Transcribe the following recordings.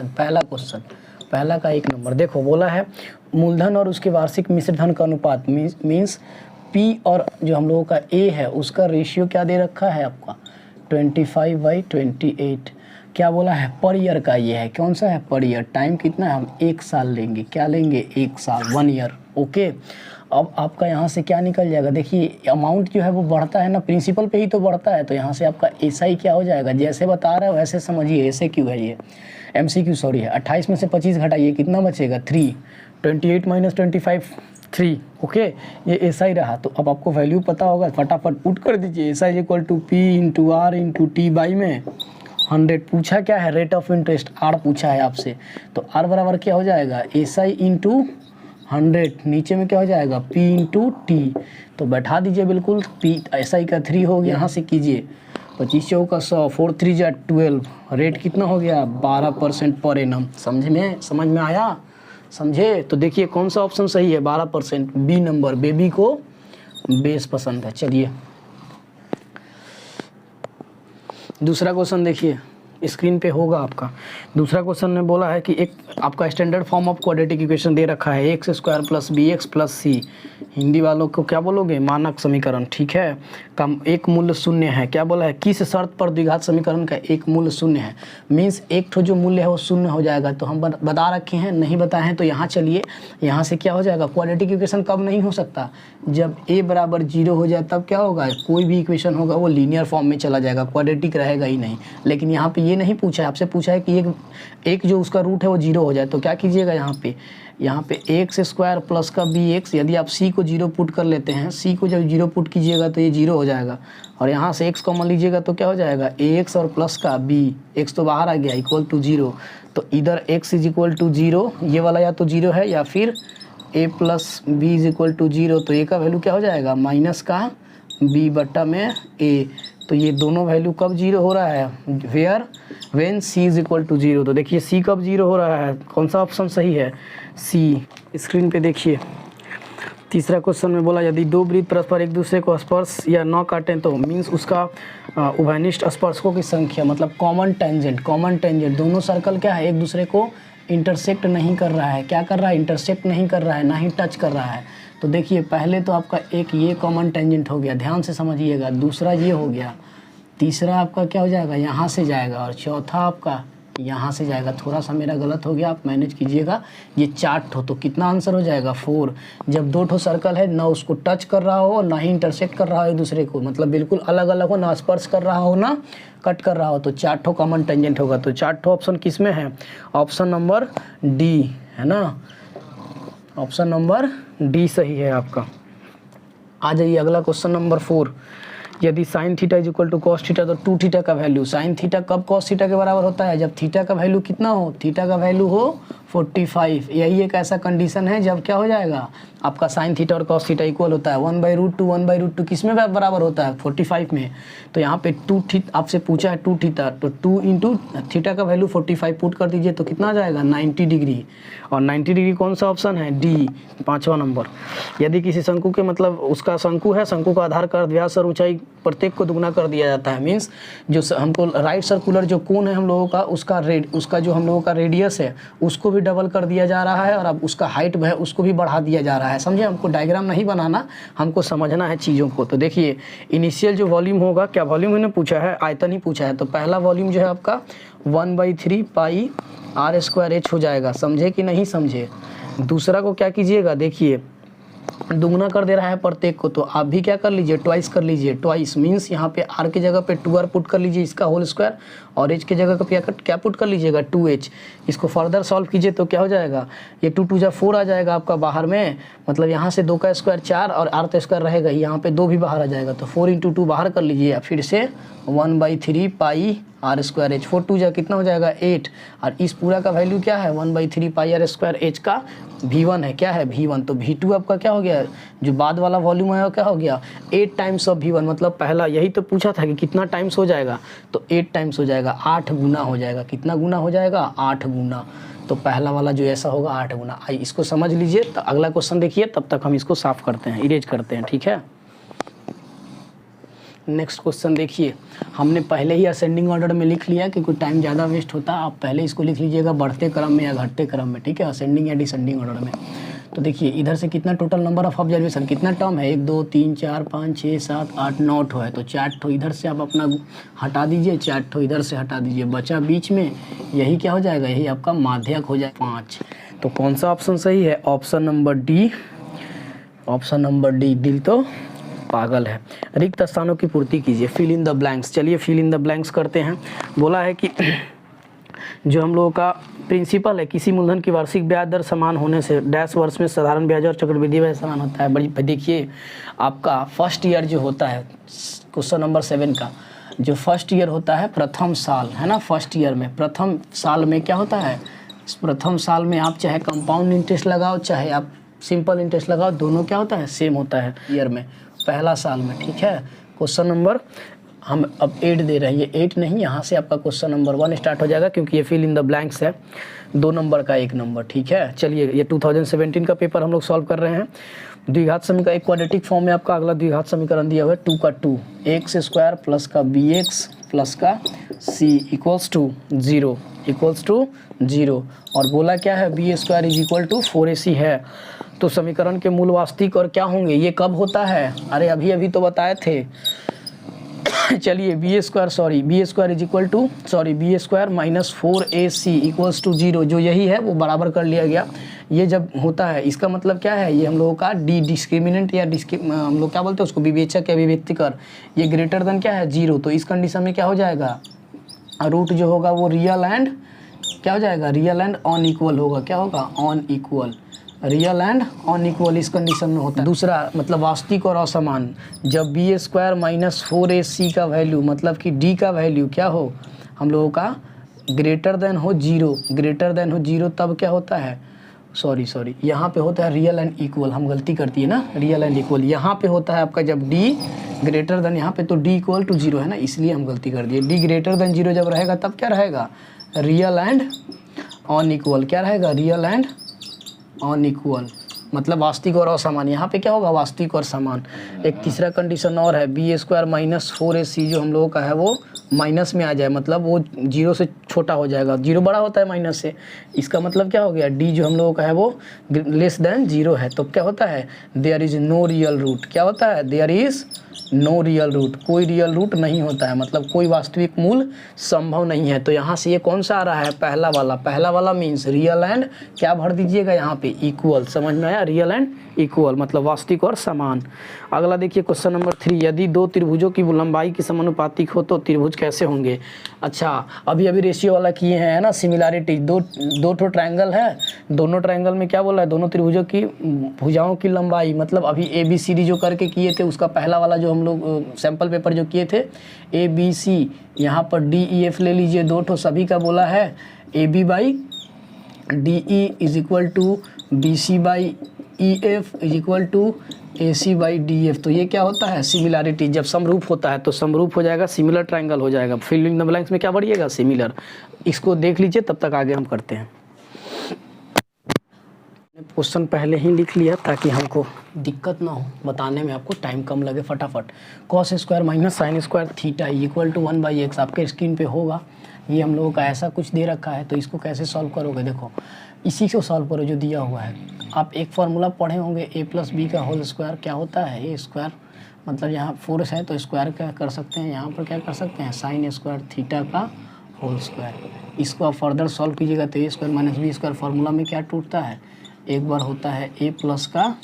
Question, पहला का 1 number. देखो बोला है मूलधन और उसके वार्षिक मिश्र धन का अनुपात मीन्स P और जो हम लोगों का A है उसका रेशियो क्या दे रखा है आपका 25/28। क्या बोला है पर ईयर का, ये है कौन सा है पर ईयर। टाइम कितना है, हम 1 साल लेंगे, क्या लेंगे 1 साल 1 ईयर। ओके, अब आपका यहाँ से क्या निकल जाएगा, देखिए अमाउंट जो है वो बढ़ता है ना, प्रिंसिपल पे ही तो बढ़ता है, तो यहाँ से आपका एसआई क्या हो जाएगा, जैसे बता रहा है वैसे समझिए। ऐसे क्यों है ये MCQ सॉरी है। 28 में से 25 घटाइए, कितना बचेगा 3। 28 - 25 3। ओके, ये एसआई रहा। तो अब आपको वैल्यू पता होगा, फटाफट पुट कर दीजिए। SI equal to P × R × T by में 100। पूछा क्या है रेट ऑफ इंटरेस्ट, R पूछा है आपसे, तो R बराबर क्या हो जाएगा SI × 100। नीचे में क्या हो जाएगा P × T, तो बैठा दीजिए बिल्कुल। P SI का 3 हो गया, यहाँ से कीजिए 25 चौका 100, 4 3 जा 12। रेट कितना हो गया 12% पर एनम। समझ में आया, समझे। तो देखिए कौन सा ऑप्शन सही है 12%, बी नंबर। बेबी को बेस पसंद है। चलिए दूसरा क्वेश्चन देखिए, स्क्रीन पे होगा आपका। दूसरा क्वेश्चन ने बोला है कि एक आपका standard form of quadratic equation दे रखा है x² + bx + c। हिंदी वालों को क्या बोलोगे, मानक समीकरण, ठीक है। का एक मूल्य शून्य है। क्या बोला है, किस शर्त पर द्विघात समीकरण का एक मूल्य शून्य है। मीन्स एक ठो जो मूल्य है वो शून्य हो जाएगा। तो हम बता रखे हैं, नहीं बताए हैं तो यहाँ चलिए, यहाँ से क्या हो जाएगा क्वाड्रेटिक इक्वेशन कब नहीं हो सकता, जब a बराबर 0 हो जाए तब क्या होगा, कोई भी इक्वेशन होगा वो लीनियर फॉर्म में चला जाएगा, क्वाड्रेटिक रहेगा ही नहीं। लेकिन यहाँ पे ये नहीं पूछा है, आपसे पूछा है कि एक जो उसका रूट है वो 0 हो जाए, तो क्या कीजिएगा यहाँ पे x² प्लस का bx, यदि आप c को 0 पुट कर लेते हैं, c को जब 0 पुट कीजिएगा तो ये 0 हो जाएगा, और यहाँ से x कॉमन लीजिएगा तो क्या हो जाएगा ax और प्लस का b, x तो बाहर आ गया इक्वल टू 0। तो इधर x = 0, ये वाला या तो 0 है या फिर a + b = 0। तो a का वैल्यू क्या हो जाएगा माइनस का b बट्टा में a। तो ये दोनों वैल्यू कब 0 हो रहा है, वेयर व्हेन c = 0। तो देखिए c कब 0 हो रहा है, कौन सा ऑप्शन सही है c। स्क्रीन पे देखिए तीसरा क्वेश्चन में बोला यदि दो वृत्त परस्पर एक दूसरे को स्पर्श या न काटें तो मीन्स उसका उभयनिष्ठ स्पर्शकों की संख्या, मतलब कॉमन टेंजेंट दोनों सर्कल क्या है एक दूसरे को इंटरसेक्ट नहीं कर रहा है। क्या कर रहा है, इंटरसेक्ट नहीं कर रहा है, ना ही टच कर रहा है। तो देखिए पहले तो आपका एक ये कॉमन टेंजेंट हो गया, ध्यान से समझिएगा। दूसरा ये हो गया, तीसरा आपका क्या हो जाएगा यहाँ से जाएगा, और चौथा आपका यहाँ से जाएगा। थोड़ा सा मेरा गलत हो गया, आप मैनेज कीजिएगा। ये 4 ठो, तो कितना आंसर हो जाएगा 4। जब 2 ठो सर्कल है, ना उसको टच कर रहा हो ना ही इंटरसेक्ट कर रहा हो एक दूसरे को, मतलब बिल्कुल अलग अलग हो, ना स्पर्श कर रहा हो ना कट कर रहा हो, तो 4 ठो कॉमन टेंजेंट होगा। तो 4 ठो ऑप्शन किस में है, ऑप्शन नंबर डी है ना, ऑप्शन नंबर डी सही है आपका। आ जाइए अगला क्वेश्चन नंबर 4। यदि sin थीटा = cos थीटा तो 2 थीटा का वैल्यू, sin थीटा कब cos थीटा के बराबर होता है, जब थीटा का वैल्यू कितना हो, थीटा का वैल्यू हो 45। यही एक ऐसा कंडीशन है जब क्या हो जाएगा आपका sin थीटा और cos थीटा इक्वल होता है 1/√2 किस में बराबर होता है 45 में। तो यहाँ पे 2 थीटा आपसे पूछा है 2 थीटा, तो 2 × थीटा का वैल्यू 45 पुट कर दीजिए तो कितना आ जाएगा 90 डिग्री। और 90 डिग्री कौन सा ऑप्शन है, डी 5वां नंबर। यदि किसी शंकु के, मतलब उसका शंकु है, शंकु का आधार का व्यास और ऊंचाई प्रत्येक को दुगना कर दिया जाता है। मीन्स जो हमको राइट सर्कुलर जो कोण है हम लोगों का, उसका जो हम लोगों का रेडियस है उसको भी डबल कर दिया जा रहा है, और अब उसका हाइट है उसको भी बढ़ा दिया जा रहा है। समझे, हमको डायग्राम नहीं बनाना, हमको समझना है चीज़ों को। तो देखिए इनिशियल जो वॉल्यूम होगा, क्या वॉल्यूम मैंने पूछा है, आयतन ही पूछा है। तो पहला वॉल्यूम जो है आपका 1/3 पाई r² h हो जाएगा। समझे कि नहीं समझे। दूसरा को क्या कीजिएगा, देखिए दुगना कर दे रहा है प्रत्येक को, तो आप भी क्या कर लीजिए ट्वाइस कर लीजिए। ट्वाइस मीन्स यहाँ पे r के जगह पे 2r पुट कर लीजिए इसका होल स्क्वायर, और h के जगह पे क्या पुट कर लीजिएगा 2h। इसको फर्दर सॉल्व कीजिए तो क्या हो जाएगा, ये 2 × 2 = 4 आ जाएगा आपका बाहर में, मतलब यहाँ से 2 का स्क्वायर 4 और r तो स्क्वायर रहेगा, यहाँ पे 2 भी बाहर आ जाएगा, तो 4 × 2 बाहर कर लीजिए। फिर से 1/3 पाई r² h, 4 × 2 जा कितना हो जाएगा 8, और इस पूरा का वैल्यू क्या है 1/3 पाई r² h का v1 है, क्या है v1। तो v2 आपका क्या हो गया, जो बाद वाला वॉल्यूम है वो क्या हो गया 8 टाइम्स ऑफ v1, मतलब पहला यही तो पूछा था कि कितना टाइम्स हो जाएगा, तो 8 टाइम्स हो जाएगा, 8 गुना हो जाएगा। कितना गुना हो जाएगा 8 गुना। तो पहला वाला जो ऐसा होगा 8 गुना। आइए इसको समझ लीजिए, तो अगला क्वेश्चन देखिए, तब तक हम इसको साफ करते हैं, इरेज करते हैं, ठीक है। नेक्स्ट क्वेश्चन देखिए, हमने पहले ही असेंडिंग ऑर्डर में लिख लिया क्योंकि टाइम ज़्यादा वेस्ट होता है। आप पहले इसको लिख लीजिएगा बढ़ते क्रम में या घटते क्रम में, ठीक है, असेंडिंग या डिसेंडिंग ऑर्डर में। तो देखिए इधर से कितना टोटल नंबर ऑफ ऑब्जर्वेशन, कितना टर्म है, 1 2 3 4 5 6 7 8 9 ठो है। तो 4 ठो इधर से आप अपना हटा दीजिए, 4 ठो इधर से हटा दीजिए, बचा बीच में, यही क्या हो जाएगा, यही आपका माध्यक हो जाए 5। तो कौन सा ऑप्शन सही है, option number D. Option number D, दिल तो पागल है। रिक्त स्थानों की पूर्ति कीजिए, फिल इन द ब्लैंक्स। चलिए फिल इन द ब्लैंक्स करते हैं। बोला है कि जो हम लोगों का प्रिंसिपल है, किसी मूलधन की वार्षिक ब्याज दर समान होने से डैश वर्ष में साधारण ब्याज और चक्रवृद्धि ब्याज समान होता है। बड़ी देखिए आपका फर्स्ट ईयर जो होता है, क्वेश्चन नंबर 7 का जो फर्स्ट ईयर होता है, प्रथम साल है ना, फर्स्ट ईयर में प्रथम साल में क्या होता है, प्रथम साल में आप चाहे कंपाउंड इंटरेस्ट लगाओ चाहे आप सिंपल इंटरेस्ट लगाओ, दोनों क्या होता है, सेम होता है ईयर में, पहला साल में, ठीक है। क्वेश्चन नंबर हम अब 8 दे रहे हैं, ये 8 नहीं, यहाँ से आपका क्वेश्चन नंबर 1 स्टार्ट हो जाएगा क्योंकि ये फिल इन द ब्लैंक्स है, 2 नंबर का 1 नंबर, ठीक है। चलिए ये 2017 का पेपर हम लोग सॉल्व कर रहे हैं। द्विघात समीकरण एक क्वाड्रेटिक फॉर्म में आपका अगला द्विघात समीकरण दिया हुआ है 2 का 2, एक्स स्क्वायर प्लस का bx प्लस का c इक्वल्स टू 0 और बोला क्या है, b square is equal to 4ac है। तो समीकरण के मूल वास्तविक और क्या होंगे, ये कब होता है, अरे अभी तो बताए थे। चलिए b square is equal to b square minus 4ac equals to 0, जो यही है वो बराबर कर लिया गया। ये जब होता है इसका मतलब क्या है, ये हम लोगों का डिस्क्रिमिनेंट या हम लोग क्या बोलते हैं उसको, विवेचक या विभक्तिकर, ये ग्रेटर देन क्या है 0। तो इस कंडीशन में क्या हो जाएगा, रूट जो होगा वो रियल एंड क्या हो जाएगा, रियल एंड ऑन इक्वल होगा, क्या होगा, on equal, real and on equal इस कंडीशन में होता है। दूसरा मतलब वास्तविक और असमान, जब बी स्क्वायर माइनस 4ac का वैल्यू मतलब कि d का वैल्यू क्या हो, हम लोगों का ग्रेटर देन हो 0, तब क्या होता है, सॉरी यहाँ पे होता है रियल एंड इक्वल, हम गलती करती है ना, रियल एंड इक्वल यहाँ पे होता है आपका जब d ग्रेटर देन, यहाँ पे तो d इक्वल टू 0 है ना, इसलिए हम गलती कर दिए। d ग्रेटर देन 0 जब रहेगा तब क्या रहेगा, रियल एंड ऑन इक्वल, क्या रहेगा, रियल एंड ऑन इक्वल, मतलब वास्तविक और असमान, यहाँ पे क्या होगा, वास्तविक और समान। एक तीसरा कंडीशन और है, बी स्क्वायर माइनस 4ac जो हम लोगों का है वो माइनस में आ जाए, मतलब वो 0 से छोटा हो जाएगा, 0 बड़ा होता है माइनस से, इसका मतलब क्या हो गया, d जो हम लोगों का है वो लेस देन 0 है, तो क्या होता है, there is no real root, क्या होता है, there is no real root, कोई रियल रूट नहीं होता है, मतलब कोई वास्तविक मूल संभव नहीं है। तो यहाँ से ये कौन सा आ रहा है, पहला वाला मीन्स रियल एंड क्या भर दीजिएगा यहाँ पे, इक्वल, समझ में आया, रियल एंड इक्वल मतलब वास्तविक और समान। अगला देखिए क्वेश्चन नंबर 3, यदि 2 त्रिभुजों की लंबाई की समानुपातिक हो तो त्रिभुज कैसे होंगे। अच्छा अभी रेशियो वाला किए हैं ना, सिमिलैरिटी, दो ठो ट्रायंगल है, दोनों ट्रायंगल में क्या बोला है, दोनों त्रिभुजों की भुजाओं की लंबाई, मतलब अभी ABCD जो करके किए थे उसका पहला वाला जो हम लोग सैम्पल पेपर जो किए थे ABC, यहाँ पर DEF ले लीजिए, 2 ठो सभी का बोला है AB by DE is equal to BC by EF is equal to AC by DF। तो ये क्या होता है, सिमिलैरिटी, जब समरूप होता है तो समरूप हो जाएगा, सिमिलर ट्रायंगल हो जाएगा। फिल इन द ब्लैंक्स में क्या बढ़िएगा, सिमिलर। इसको देख लीजिए तब तक आगे हम करते हैं। क्वेश्चन पहले ही लिख लिया ताकि हमको दिक्कत ना हो बताने में, आपको टाइम कम लगे, फटाफट। Cos square minus sine square theta equal to 1/x आपके स्क्रीन पे होगा। ये हम लोगों का ऐसा कुछ दे रखा है, तो इसको कैसे सॉल्व करोगे, देखो इसी को सॉल्व करो जो दिया हुआ है। आप एक फार्मूला पढ़े होंगे a + b का होल स्क्वायर क्या होता है, a स्क्वायर, मतलब यहाँ 4 है तो स्क्वायर क्या कर सकते हैं, यहाँ पर क्या कर सकते हैं, साइन स्क्वायर थीटा का होल स्क्वायर। इसको आप फर्दर सॉल्व कीजिएगा तो a square minus b square formula में क्या टूटता है, एक बार होता है a प्लस का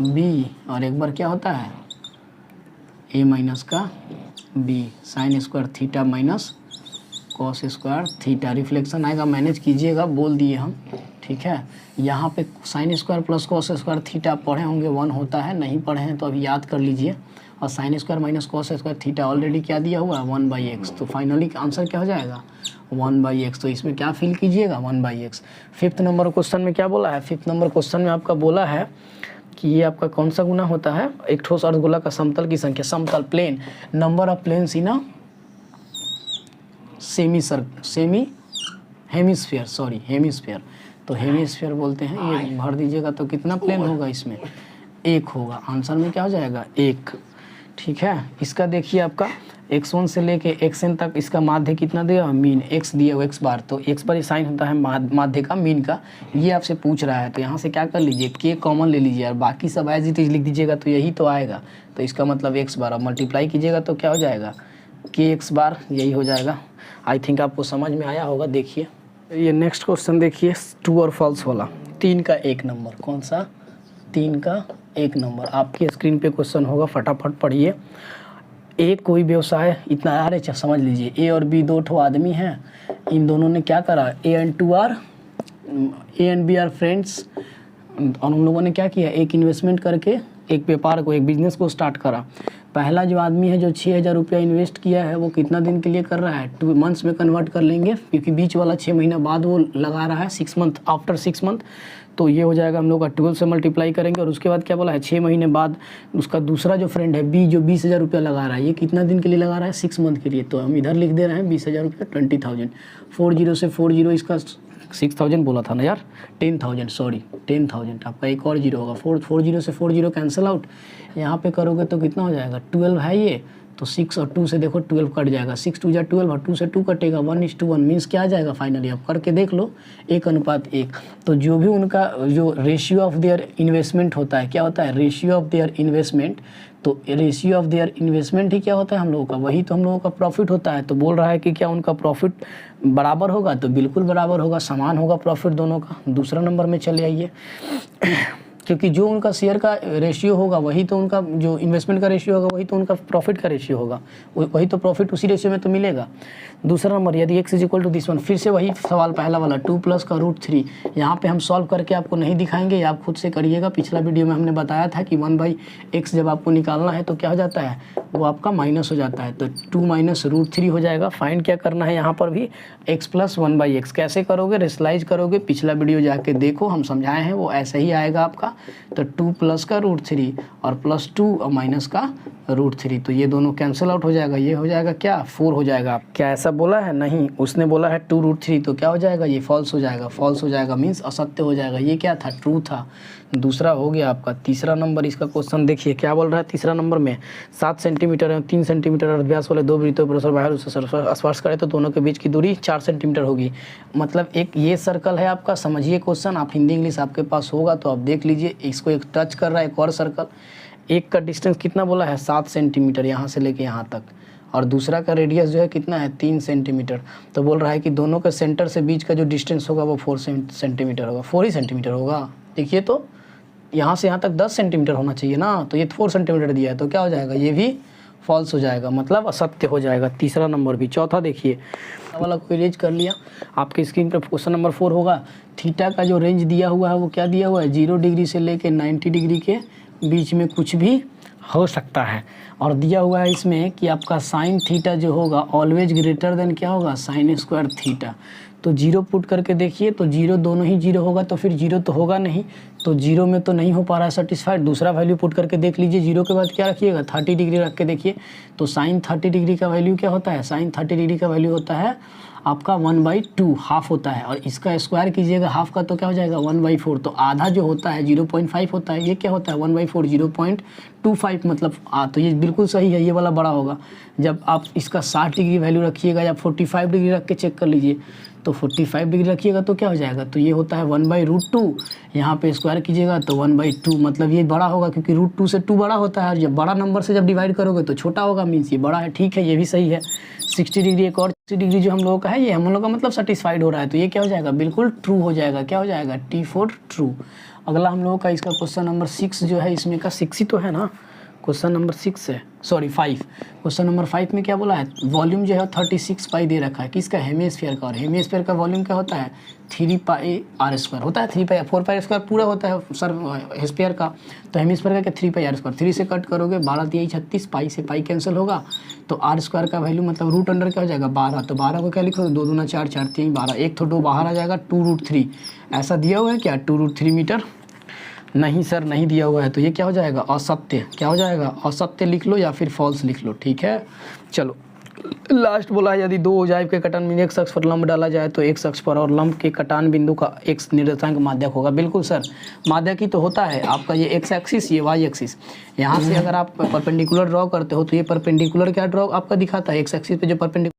b और एक बार क्या होता है a माइनस का b, sign square theta minus cos square theta, reflection आएगा, मैनेज कीजिएगा, बोल दिए हम, ठीक है। यहाँ पे sine square plus cos square theta पढ़े होंगे 1 होता है, नहीं पढ़े हैं तो अभी याद कर लीजिए। और sine square minus cos square theta already क्या दिया हुआ है 1/x, तो फाइनली आंसर क्या हो जाएगा 1/x। तो इसमें क्या फिल कीजिएगा 1/x। 5th नंबर क्वेश्चन में क्या बोला है, 5th नंबर क्वेश्चन में आपका बोला है कि ये आपका कौन सा गुना होता है, एक ठोस अर्धगोला का समतल की संख्या, समतल plane, number of planes in hemisphere, तो हेमिस्फीयर बोलते हैं, ये भर दीजिएगा तो कितना प्लेन होगा, इसमें 1 होगा, आंसर में क्या हो जाएगा 1, ठीक है। इसका देखिए आपका x1 से लेके xn तक इसका माध्य कितना दिया, मीन x दिया हुआ x बार, तो x बार ये साइन होता है माध्य का मीन का, ये आपसे पूछ रहा है। तो यहाँ से क्या कर लीजिए, k कॉमन ले लीजिए और बाकी सब एज इट इज लिख दीजिएगा, तो यही तो आएगा। तो इसका मतलब x बार, अब मल्टीप्लाई कीजिएगा तो क्या हो जाएगा, k x बार, यही हो जाएगा। आई थिंक आपको समझ में आया होगा। देखिए ये नेक्स्ट क्वेश्चन देखिए, ट्रू और फॉल्स वाला, 3 का 1 नंबर। कौन सा, 3 का 1 नंबर आपकी स्क्रीन पे क्वेश्चन होगा, फटाफट पढ़िए। एक कोई व्यवसाय इतना आ रहे, समझ लीजिए ए और बी 2 ठो आदमी हैं, इन दोनों ने क्या करा, A and B are friends, और उन लोगों ने क्या किया, एक इन्वेस्टमेंट करके एक व्यापार को, एक बिजनेस को स्टार्ट करा। पहला जो आदमी है जो 6,000 रुपया इन्वेस्ट किया है, वो कितना दिन के लिए कर रहा है, 2 मंथ्स में कन्वर्ट कर लेंगे, क्योंकि बीच वाला 6 महीना बाद वो लगा रहा है, 6 मंथ, आफ्टर 6 मंथ। तो ये हो जाएगा हम लोग का 12 से मल्टीप्लाई करेंगे। और उसके बाद क्या बोला है, 6 महीने बाद उसका दूसरा जो फ्रेंड है बी, जो 20,000 रुपया लगा रहा है, ये कितना दिन के लिए लगा रहा है, 6 मंथ के लिए। तो हम इधर लिख दे रहे हैं 20,000 रुपया, 20,000, 40 से 40, इसका 6,000 बोला था ना यार, 10,000, सॉरी 10,000, आपका एक और जीरो होगा, 40 से 40 कैंसिल आउट, यहाँ पे करोगे तो कितना हो जाएगा, 12 है ये, तो 6 और 2 से देखो 12 कट जाएगा, 6 2 जा 12 और 2 से 2 कटेगा, 1:1 मीन्स क्या आ जाएगा फाइनली, आप करके देख लो, 1:1। तो जो भी उनका जो रेशियो ऑफ देयर इन्वेस्टमेंट होता है, क्या होता है, रेशियो ऑफ देयर इन्वेस्टमेंट, तो रेशियो ऑफ देयर इन्वेस्टमेंट ही क्या होता है हम लोगों का, वही तो हम लोगों का प्रॉफिट होता है। तो बोल रहा है कि क्या उनका प्रॉफिट बराबर होगा, तो बिल्कुल बराबर होगा, समान होगा प्रॉफिट दोनों का। दूसरा नंबर में चले आइए, क्योंकि जो उनका शेयर का रेशियो होगा वही तो उनका, जो इन्वेस्टमेंट का रेशियो होगा वही तो उनका प्रॉफिट का रेशियो होगा, वही तो प्रॉफिट उसी रेशियो में तो मिलेगा। दूसरा नंबर, यदि x is equal to this one, फिर से वही सवाल पहला वाला, 2 प्लस का √3, यहाँ पे हम सॉल्व करके आपको नहीं दिखाएंगे, आप खुद से करिएगा। पिछला वीडियो में हमने बताया था कि 1/x जब आपको निकालना है तो क्या हो जाता है, वो आपका माइनस हो जाता है, तो 2 माइनस √3 हो जाएगा। फाइंड क्या करना है यहाँ पर भी, x प्लस 1/x। कैसे करोगे, रेशनलाइज करोगे, पिछला वीडियो जाके देखो, हम समझाए हैं, वो ऐसे ही आएगा आपका। तो 2 प्लस का √3 और प्लस 2 और माइनस का √3, तो ये दोनों कैंसिल आउट हो जाएगा, ये हो जाएगा क्या, 4 हो जाएगा। क्या ऐसा बोला है, नहीं, उसने बोला है 2√3, तो क्या हो जाएगा, ये फॉल्स हो जाएगा, फॉल्स हो जाएगा मीन्स असत्य हो जाएगा। ये क्या था, ट्रू था। दूसरा हो गया आपका। तीसरा नंबर इसका क्वेश्चन देखिए क्या बोल रहा है, तीसरा नंबर में 7 सेंटीमीटर है, 3 सेंटीमीटर अर्धव्यास वाले 2 वृत्तों पर बाहर उससे स्पर्श करे तो दोनों के बीच की दूरी 4 सेंटीमीटर होगी। मतलब एक ये सर्कल है आपका, समझिए क्वेश्चन, आप हिंदी इंग्लिश आपके पास होगा तो आप देख लीजिए, इसको एक टच कर रहा है एक और सर्कल, एक का डिस्टेंस कितना बोला है, 7 सेंटीमीटर यहाँ से लेके यहाँ तक, और दूसरा का रेडियस जो है कितना है, 3 सेंटीमीटर। तो बोल रहा है कि दोनों के सेंटर से बीच का जो डिस्टेंस होगा वो 4 सेंटीमीटर होगा, 4 ही सेंटीमीटर होगा। देखिए तो यहाँ से यहाँ तक 10 सेंटीमीटर होना चाहिए ना, तो ये 4 सेंटीमीटर दिया है, तो क्या हो जाएगा, ये भी फॉल्स हो जाएगा, मतलब असत्य हो जाएगा। तीसरा नंबर भी। चौथा देखिए वाला को इरेज कर लिया, आपके स्क्रीन पर क्वेश्चन नंबर 4 होगा। थीटा का जो रेंज दिया हुआ है वो क्या दिया हुआ है, 0 डिग्री से लेके 90 डिग्री के बीच में कुछ भी हो सकता है। और दिया हुआ है इसमें कि आपका साइन थीटा जो होगा ऑलवेज ग्रेटर देन क्या होगा, साइन स्क्वायर थीटा। तो 0 पुट करके देखिए, तो 0 दोनों ही 0 होगा, तो फिर 0 तो होगा नहीं, तो 0 में तो नहीं हो पा रहा है सेटिस्फाइड। दूसरा वैल्यू पुट करके देख लीजिए, 0 के बाद क्या रखिएगा, 30 डिग्री रख के देखिए, तो साइन 30 डिग्री का वैल्यू क्या होता है, साइन 30 डिग्री का वैल्यू होता है आपका 1/2, हाफ होता है, और इसका स्क्वायर कीजिएगा हाफ का तो क्या हो जाएगा 1/4। तो आधा जो होता है 0.5 होता है, ये क्या होता है 1/4, 0.25, मतलब तो ये बिल्कुल सही है, ये वाला बड़ा होगा। जब आप इसका 60 डिग्री वैल्यू रखिएगा या 45 डिग्री रख के चेक कर लीजिए, तो 45 डिग्री रखिएगा तो क्या हो जाएगा, तो ये होता है 1/√2, यहाँ पे स्क्वायर कीजिएगा तो 1/2, मतलब ये बड़ा होगा क्योंकि √2 से 2 बड़ा होता है, और जब बड़ा नंबर से जब डिवाइड करोगे तो छोटा होगा, मीन्स ये बड़ा है। ठीक है, ये भी सही है। 60 डिग्री, एक और 60 डिग्री जो हम लोगों का है, ये हम लोग का मतलब सेटिस्फाइड हो रहा है, तो ये क्या हो जाएगा, बिल्कुल ट्रू हो जाएगा। क्या हो जाएगा, T4 ट्रू। अगला हम लोगों का इसका क्वेश्चन नंबर 6 जो है, इसमें का 6 ही तो है ना, क्वेश्चन नंबर 6 है, सॉरी 5। क्वेश्चन नंबर 5 में क्या बोला है, वॉल्यूम जो है 36 पाई दे रखा है, किसका, हेमिस्फीयर का, और हेमिस्फीयर का वॉल्यूम क्या होता है 3 पाई r स्क्वायर होता है, 3 पाई 4 पाई स्क्वायर पूरा होता है सर स्फीयर का, तो हेमिस्फीयर का क्या 3 पाई r स्क्वायर, 3 से कट करोगे 12 × 36, पाई से पाई कैंसिल होगा, तो r स्क्वायर का वैल्यू मतलब रूट अंडर क्या हो जाएगा 12, तो 12 को क्या लिखोगे 2 दूना 4, 4 3 12, एक तो 2 बाहर आ जाएगा, 2√3 ऐसा दिया हुआ है क्या, 2√3 मीटर। नहीं सर नहीं दिया हुआ है, तो ये क्या हो जाएगा असत्य, क्या हो जाएगा असत्य लिख लो या फिर फॉल्स लिख लो। ठीक है, चलो लास्ट बोला है यदि दो उजाइब के कटान में एक अक्ष पर लंब डाला जाए तो एक अक्ष पर और लंब के कटान बिंदु का एक्स निर्देशांक माध्यक होगा। बिल्कुल सर, माध्यक ही तो होता है आपका ये एक्स एक्सिस, ये वाई एक्सिस। यहाँ से अगर आप परपेंडिकुलर ड्रॉ करते हो तो ये परपेंडिकुलर क्या ड्रॉ आपका दिखाता है, एक्स एक्सिस पे जो परपेंडिकुलर